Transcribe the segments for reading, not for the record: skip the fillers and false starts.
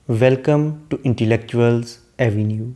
Welcome to intellectuals Avenue.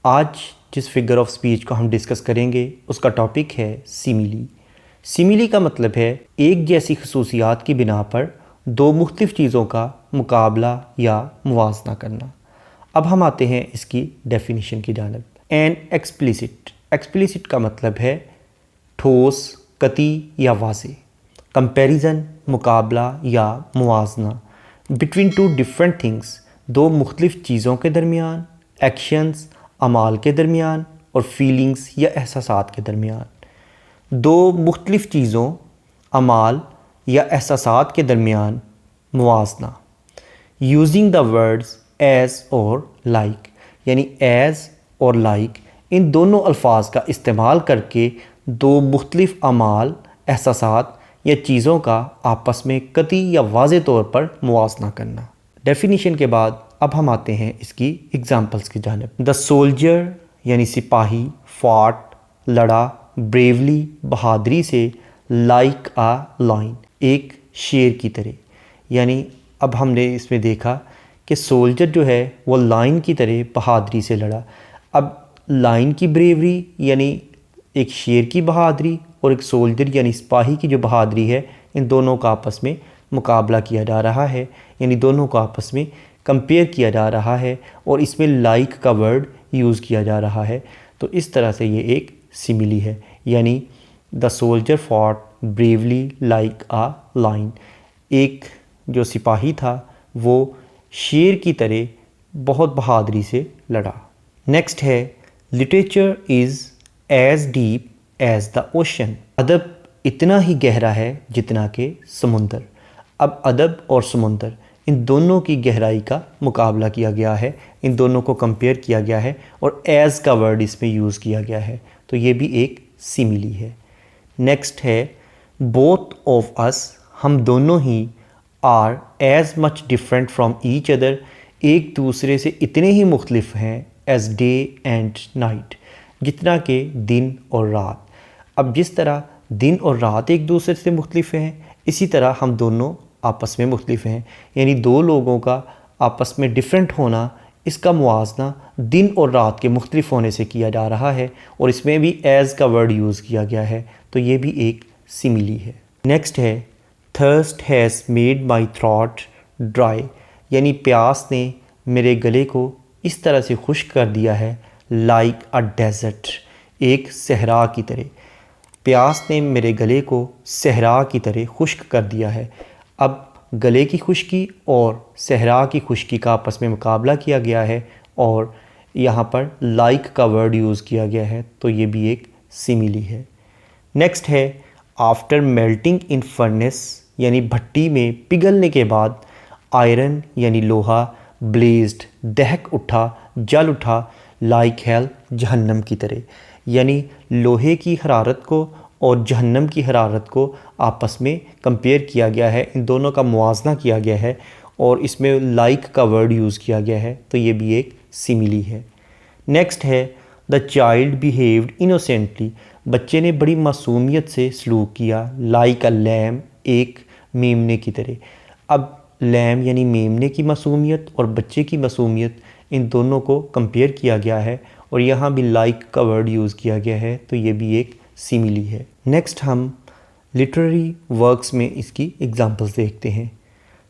आज जिस figure of speech को हम डिस्कस करेंगे उसका टॉपिक है सिमिली। सिमिली का मतलब है एक जैसी खसूसियात की बिना पर दो मुख्तलिफ चीज़ों का मुकाबला या मुवाजना करना। अब हम आते हैं इसकी डेफिनेशन की जानब। एन एक्सप्लिसिट का मतलब है ठोस, कती या वाज़े। कंपैरिजन मुकाबला या मुवाजना। बिटवीन टू डिफरेंट थिंग्स दो मुख्तलिफ चीज़ों के दरमियान, एक्शंस अमाल के दरमियान और फीलिंग्स या एहसासात के दरमियान। दो मुख्तलिफ चीज़ों, अमाल या एहसासात के दरमियान मुवाजना। यूजिंग द वर्ड्स एज़ और लाइक, यानी एज़ और लाइक इन दोनों अल्फाज का इस्तेमाल करके दो मुख्तलिफ अमाल, एहसासात या चीज़ों का आपस में कती या वाज़े तौर पर मुवाजना करना। डेफिनेशन के बाद अब हम आते हैं इसकी एग्जांपल्स की जानिब। द सोल्जर यानी सिपाही, फॉट लड़ा, ब्रेवली बहादुरी से, लाइक आ लाइन एक शेर की तरह। यानी अब हमने इसमें देखा कि सोल्जर जो है वो लाइन की तरह बहादुरी से लड़ा। अब लाइन की ब्रेवरी यानी एक शेर की बहादुरी और एक सोल्जर यानी सिपाही की जो बहादुरी है, इन दोनों का आपस में मुकाबला किया जा रहा है, यानी दोनों को आपस में कंपेयर किया जा रहा है और इसमें लाइक का वर्ड यूज़ किया जा रहा है। तो इस तरह से ये एक सिमिली है, यानी the soldier fought bravely like a lion. एक जो सिपाही था वो शेर की तरह बहुत बहादुरी से लड़ा। नेक्स्ट है literature is as deep as the ocean. अदब इतना ही गहरा है जितना कि समुंदर। अब अदब और समुंदर इन दोनों की गहराई का मुकाबला किया गया है, इन दोनों को कंपेयर किया गया है और एज़ का वर्ड इसमें यूज़ किया गया है, तो ये भी एक सिमिली है। नेक्स्ट है बोथ ऑफ अस, हम दोनों ही, are as much different from each other, एक दूसरे से इतने ही मुख्तलिफ हैं, एज़ डे एंड नाइट, जितना कि दिन और रात। अब जिस तरह दिन और रात एक दूसरे से मुख्तलिफ हैं, इसी तरह हम दोनों आपस में मुख्तलिफ हैं, यानी दो लोगों का आपस में डिफरेंट होना, इसका मुआवजना दिन और रात के मुख्तलिफ होने से किया जा रहा है और इसमें भी एज़ का वर्ड यूज़ किया गया है, तो ये भी एक सिमिली है। नेक्स्ट है thirst has made my throat dry, यानी प्यास ने मेरे गले को इस तरह से खुश्क कर दिया है, लाइक अ डेजर्ट, एक सहरा की तरह। प्यास ने मेरे गले को सहरा की तरह खुश्क कर दिया है। अब गले की खुश्की और सहरा की खुश्की का आपस में मुकाबला किया गया है और यहाँ पर लाइक का वर्ड यूज़ किया गया है, तो ये भी एक सिमिली है। नेक्स्ट है आफ्टर मेल्टिंग इन फर्नेस, यानी भट्टी में पिघलने के बाद, आयरन यानी लोहा, ब्लेज्ड दहक उठा, जल उठा, लाइक हेल जहन्नम की तरह, यानी लोहे की हरारत को और जहन्नम की हरारत को आपस में कंपेयर किया गया है, इन दोनों का मुआवजना किया गया है और इसमें लाइक का वर्ड यूज़ किया गया है, तो ये भी एक सिमिली है। नेक्स्ट है द चाइल्ड बिहेव्ड इनोसेंटली, बच्चे ने बड़ी मासूमियत से सलूक किया, लाइक अ लैम, एक मेमने की तरह। अब लैम यानी मेमने की मासूमियत और बच्चे की मासूमियत, इन दोनों को कंपेयर किया गया है और यहाँ भी लाइक का वर्ड यूज़ किया गया है, तो ये भी एक सिमिली है। नेक्स्ट हम लिटरेरी वर्क्स में इसकी एग्जांपल्स देखते हैं।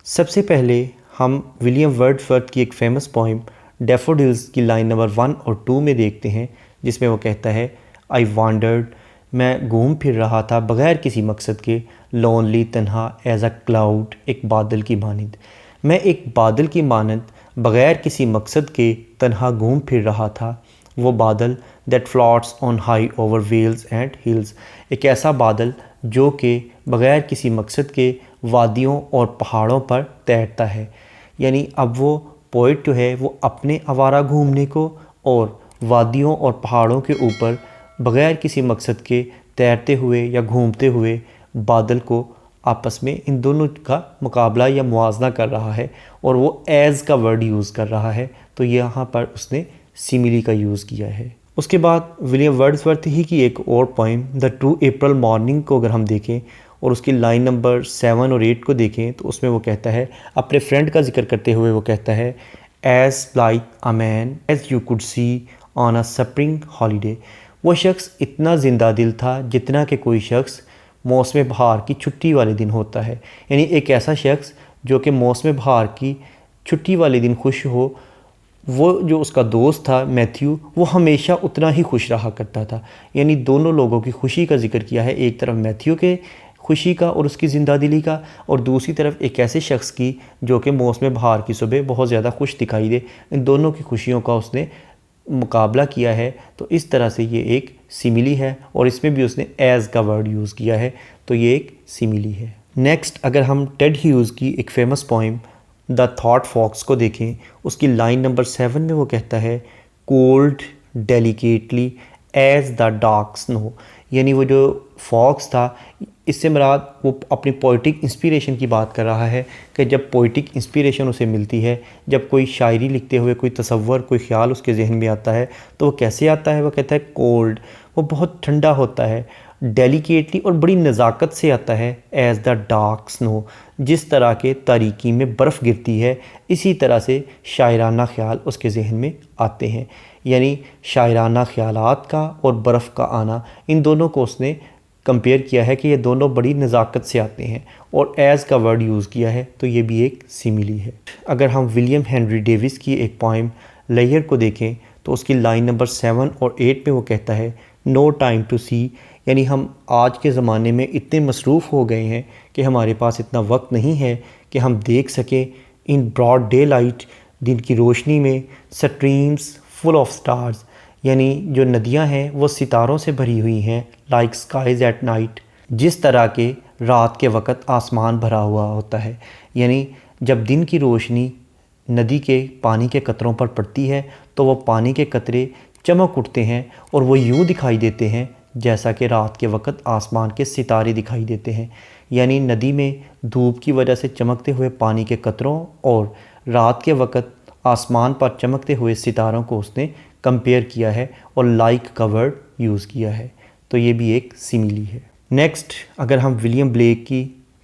सबसे पहले हम विलियम वर्ड्सवर्थ की एक फ़ेमस पोइम डैफोडिल्स की लाइन नंबर 1 और 2 में देखते हैं, जिसमें वो कहता है आई वांडर्ड, मैं घूम फिर रहा था बग़ैर किसी मकसद के, लोनली तन्हा, एज अ क्लाउड, एक बादल की मानंद। मैं एक बादल की मानंद बग़ैर किसी मकसद के तन्हा घूम फिर रहा था, वो बादल that floats on high over vales and hills, एक ऐसा बादल जो कि बग़ैर किसी मकसद के वादियों और पहाड़ों पर तैरता है। यानी अब वो पोइट जो है वो अपने आवारा घूमने को और वादियों और पहाड़ों के ऊपर बग़ैर किसी मकसद के तैरते हुए या घूमते हुए बादल को आपस में इन दोनों का मुकाबला या मुआवजना कर रहा है और वो एज़ का वर्ड यूज़ कर रहा है, तो यहाँ पर उसने सिमिली का यूज़ किया है। उसके बाद विलियम वर्ड्सवर्थ ही की एक और poem the true April morning को अगर हम देखें और उसकी लाइन नंबर 7 और 8 को देखें, तो उसमें वो कहता है, अपने फ्रेंड का जिक्र करते हुए वो कहता है, as like a man as you could see on a spring holiday. वो शख्स इतना ज़िंदा दिल था जितना कि कोई शख्स मौसम बहार की छुट्टी वाले दिन होता है। यानी एक ऐसा शख्स जो कि मौसम बहार की छुट्टी वाले दिन खुश हो, वो जो उसका दोस्त था मैथ्यू, वो हमेशा उतना ही खुश रहा करता था। यानी दोनों लोगों की खुशी का जिक्र किया है, एक तरफ मैथ्यू के खुशी का और उसकी ज़िंदा दिली का, और दूसरी तरफ एक ऐसे शख्स की जो कि मौसम बहार की सुबह बहुत ज़्यादा खुश दिखाई दे। इन दोनों की खुशियों का उसने मुकाबला किया है। तो इस तरह से ये एक सिमिली है, और इसमें भी उसने एज़ का वर्ड यूज़ किया है, तो ये एक सिमिली है। नेक्स्ट, अगर हम टेड ह्यूज़ की एक famous poem the thought fox को देखें, उसकी लाइन नंबर 7 में वो कहता है cold delicately as the dark snow. यानी वो जो फॉक्स था, इससे मुराद वो अपनी पोइटिक इंस्पिरेशन की बात कर रहा है कि जब पोइटिक इंस्पिरेशन उसे मिलती है, जब कोई शायरी लिखते हुए कोई तसव्वुर, कोई ख्याल उसके जहन में आता है, तो वो कैसे आता है? वो कहता है कोल्ड, वो बहुत ठंडा होता है, डेलिकेटली और बड़ी नज़ाकत से आता है, एज़ द डार्क स्नो, जिस तरह के तारीकी में बर्फ़ गिरती है, इसी तरह से शायराना ख्याल उसके जहन में आते हैं। यानी शायराना ख्यालात का और बर्फ़ का आना, इन दोनों को उसने कंपेयर किया है कि ये दोनों बड़ी नज़ाकत से आते हैं, और एज़ का वर्ड यूज़ किया है, तो ये भी एक सिमिली है। अगर हम विलियम हेनरी डेविस की एक पोइम लेयर को देखें, तो उसकी लाइन नंबर 7 और 8 में वो कहता है नो टाइम टू सी। यानी हम आज के ज़माने में इतने मसरूफ़ हो गए हैं कि हमारे पास इतना वक्त नहीं है कि हम देख सकें इन ब्रॉड डे लाइट, दिन की रोशनी में, स्ट्रीम्स फुल ऑफ स्टार्स। यानी जो नदियां हैं वो सितारों से भरी हुई हैं, लाइक स्काइज एट नाइट, जिस तरह के रात के वक़्त आसमान भरा हुआ होता है। यानी जब दिन की रोशनी नदी के पानी के कतरों पर पड़ती है, तो वो पानी के कतरे चमक उठते हैं और वो यूँ दिखाई देते हैं जैसा कि रात के वक़्त आसमान के सितारे दिखाई देते हैं। यानी नदी में धूप की वजह से चमकते हुए पानी के कतरों और रात के वक़्त आसमान पर चमकते हुए सितारों को उसने कंपेयर किया है और लाइक का वर्ड यूज़ किया है, तो ये भी एक सिमिली है। नेक्स्ट, अगर हम विलियम ब्लेक की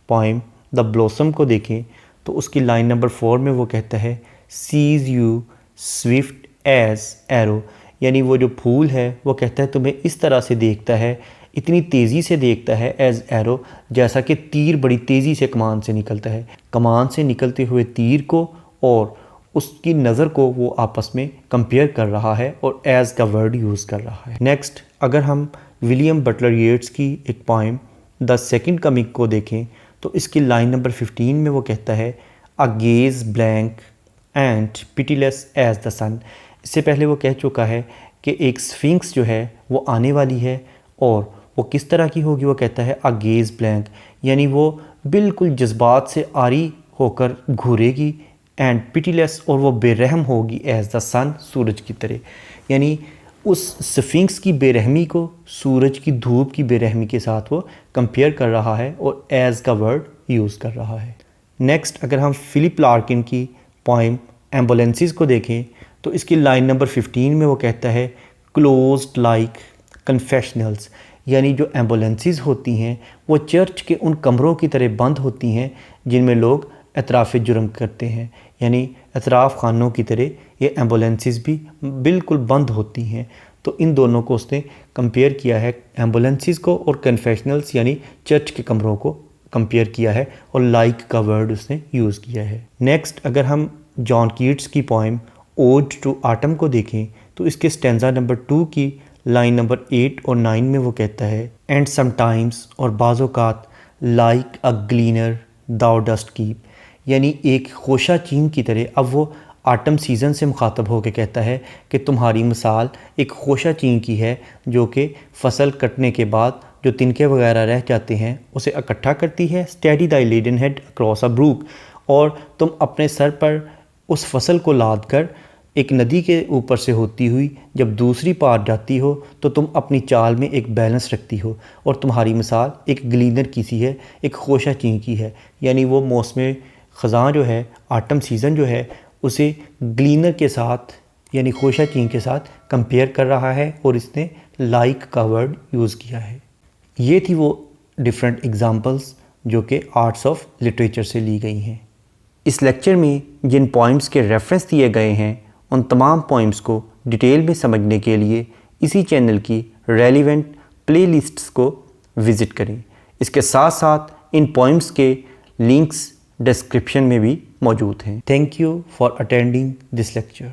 पोइम द ब्लॉसम को देखें, तो उसकी लाइन नंबर 4 में वो कहता है sees you swift as arrow. यानी वो जो फूल है वो कहता है तुम्हें इस तरह से देखता है, इतनी तेज़ी से देखता है, एज एरो, जैसा कि तीर बड़ी तेज़ी से कमान से निकलता है। कमान से निकलते हुए तीर को और उसकी नज़र को वो आपस में कंपेयर कर रहा है और एज़ का वर्ड यूज़ कर रहा है। नेक्स्ट, अगर हम विलियम बटलर येट्स की एक पोइम द सेकंड कमिंग को देखें, तो इसकी लाइन नंबर 15 में वो कहता है a gaze blank and pitiless as the sun. इससे पहले वो कह चुका है कि एक स्फिंक्स जो है वो आने वाली है, और वो किस तरह की होगी? वो कहता है अ गेज ब्लैंक, यानी वो बिल्कुल जज्बात से आरी होकर घूरेगी, एंड पिटीलेस, और वो बेरहम होगी, एज द सन, सूरज की तरह। यानी उस स्फिंक्स की बेरहमी को सूरज की धूप की बेरहमी के साथ वो कंपेयर कर रहा है और एज़ का वर्ड यूज़ कर रहा है। नेक्स्ट, अगर हम फिलिप लार्किन की पोइम एम्बुलेंसेस को देखें, तो इसकी लाइन नंबर 15 में वो कहता है क्लोज्ड लाइक कन्फेशनल्स। यानी जो एम्बुलेंसेस होती हैं वो चर्च के उन कमरों की तरह बंद होती हैं जिनमें लोग एतराफ़ जुर्म करते हैं। यानी एतराफ़ खानों की तरह ये एम्बुलेंसेस भी बिल्कुल बंद होती हैं। तो इन दोनों को उसने कंपेयर किया है, एम्बुलेंसेस को और कन्फेशनल्स यानी चर्च के कमरों को कंपेयर किया है, और लाइक का वर्ड उसने यूज़ किया है। नेक्स्ट, अगर हम जॉन कीट्स की पोइम ओड टू आटम को देखें, तो इसके स्टेंजा नंबर 2 की लाइन नंबर 8 और 9 में वो कहता है एंड समटाइम्स, और बाज़ोकात, like a gleaner thou dost keep. यानी एक खोशा चीन की तरह। अब वो आटम सीज़न से मुखातब होकर कहता है कि तुम्हारी मिसाल एक खोशा चीन की है जो कि फसल कटने के बाद जो तिनके वगैरह रह जाते हैं उसे इकट्ठा करती है, steady the laden head across a brook, और तुम अपने सर पर उस फसल को लाद कर एक नदी के ऊपर से होती हुई जब दूसरी पार जाती हो तो तुम अपनी चाल में एक बैलेंस रखती हो, और तुम्हारी मिसाल एक ग्लीनर की सी है, एक खोशा चीन की है। यानी वो मौसम ख़ज़ां जो है, आटम सीज़न जो है, उसे ग्लीनर के साथ यानी खोशा चीन के साथ कंपेयर कर रहा है, और इसने लाइक का वर्ड यूज़ किया है। ये थी वो डिफरेंट एग्ज़ाम्पल्स जो कि आर्ट्स ऑफ लिटरेचर से ली गई हैं। इस लेक्चर में जिन पॉइंट्स के रेफरेंस दिए गए हैं उन तमाम पॉइंट्स को डिटेल में समझने के लिए इसी चैनल की रेलिवेंट प्लेलिस्ट्स को विज़िट करें। इसके साथ साथ इन पॉइंट्स के लिंक्स डिस्क्रिप्शन में भी मौजूद हैं। Thank you for attending this lecture.